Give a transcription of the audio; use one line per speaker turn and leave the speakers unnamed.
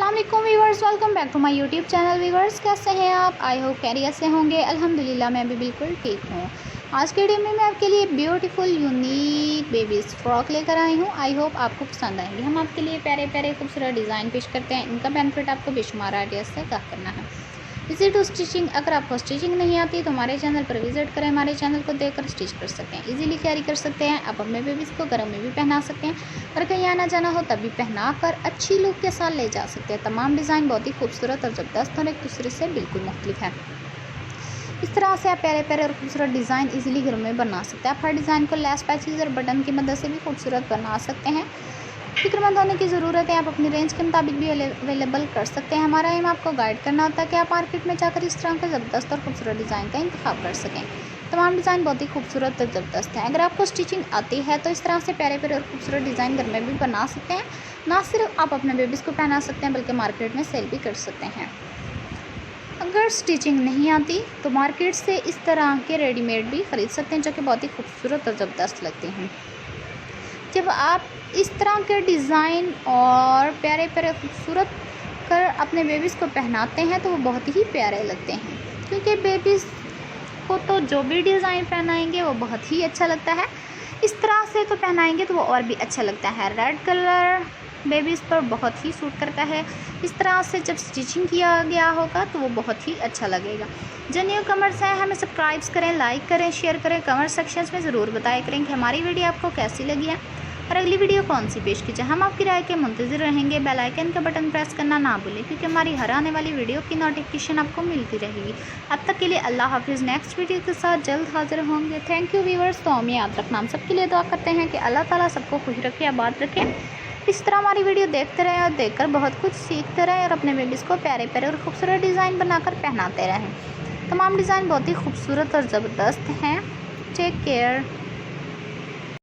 अस्सलाम वालेकुम viewers, welcome back to my YouTube channel. Viewers, कैसे हैं आप? आई होप खैरियत से होंगे। अल्हम्दुलिल्लाह मैं भी बिल्कुल ठीक हूँ। आज के वीडियो में मैं आपके लिए ब्यूटीफुल यूनिक बेबीज़ फ्रॉक लेकर आई हूँ। आई होप आपको पसंद आएंगे। हम आपके लिए प्यारे प्यारे खूबसूरत डिज़ाइन पेश करते हैं। इनका बेनिफिट आपको बेशुमार आइडियाज़ से क्या करना है। Easy to stitching. अगर आपको स्टिचिंग नहीं आती तो हमारे चैनल पर विजिट करें, हमारे चैनल को देखकर स्टिच कर सकते हैं, इजीली कैरी कर सकते हैं। आप अपने बेबीज़ को घरों में भी पहना सकते हैं और कहीं आना जाना हो तब भी पहना कर अच्छी लुक के साथ ले जा सकते हैं। तमाम डिज़ाइन बहुत ही खूबसूरत और ज़बरदस्त और एक दूसरे से बिल्कुल मुख्तलिफ है। इस तरह से आप प्यारे प्यारे और खूबसूरत डिज़ाइन इजीली घर में बना सकते हैं। आप हर डिज़ाइन को लेस पैचेज़ और बटन की मदद से भी खूबसूरत बना सकते हैं। फिक्रमंद होने की ज़रूरत है। आप अपनी रेंज के मुताबिक भी अवेलेबल कर सकते हैं। हमारा एम आपको गाइड करना होता है कि आप मार्केट में जाकर इस तरह के ज़बरदस्त और खूबसूरत डिज़ाइन का इंतखाब कर सकें। तमाम डिज़ाइन बहुत ही खूबसूरत और ज़बरदस्त हैं। अगर आपको स्टिचिंग आती है तो इस तरह से प्यारे प्यारे और खूबसूरत डिज़ाइन घर में भी बना सकते हैं। ना सिर्फ आप अपने बेबीज़ को पहना सकते हैं बल्कि मार्केट में सेल भी कर सकते हैं। अगर स्टिचिंग नहीं आती तो मार्केट से इस तरह के रेडीमेड भी ख़रीद सकते हैं जो कि बहुत ही खूबसूरत और ज़बरदस्त लगते हैं। जब आप इस तरह के डिज़ाइन और प्यारे प्यारे खूबसूरत कर अपने बेबीज़ को पहनाते हैं तो वो बहुत ही प्यारे लगते हैं, क्योंकि बेबीज़ को तो जो भी डिज़ाइन पहनाएंगे वो बहुत ही अच्छा लगता है। इस तरह से तो पहनाएंगे तो वो और भी अच्छा लगता है। रेड कलर बेबीज़ पर बहुत ही सूट करता है। इस तरह से जब स्टिचिंग किया गया होगा तो वो बहुत ही अच्छा लगेगा। जो न्यू कमर्स हैं हमें सब्सक्राइब करें, लाइक करें, शेयर करें। कमेंट सेक्शंस में ज़रूर बताया करें कि हमारी वीडियो आपको कैसी लगी है और अगली वीडियो कौन सी पेश कीजिए। हम आपकी राय के मुंतज़िर रहेंगे। बेल आइकन का बटन प्रेस करना ना भूलें, क्योंकि हमारी हर आने वाली वीडियो की नोटिफिकेशन आपको मिलती रहेगी। अब तक के लिए अल्लाह हाफिज़। नेक्स्ट वीडियो के साथ जल्द हाजिर होंगे। Thank you viewers. तो हमें याद रखना, हम सबके लिए दुआ करते हैं कि अल्लाह ताला सबको खुश रखे, आबाद रखे। इस तरह हमारी वीडियो देखते रहें और देखकर बहुत कुछ सीखते रहें और अपने बेबीज़ को प्यारे प्यारे और खूबसूरत डिज़ाइन बनाकर पहनाते रहें। तमाम डिज़ाइन बहुत ही खूबसूरत और ज़बरदस्त हैं। Take care.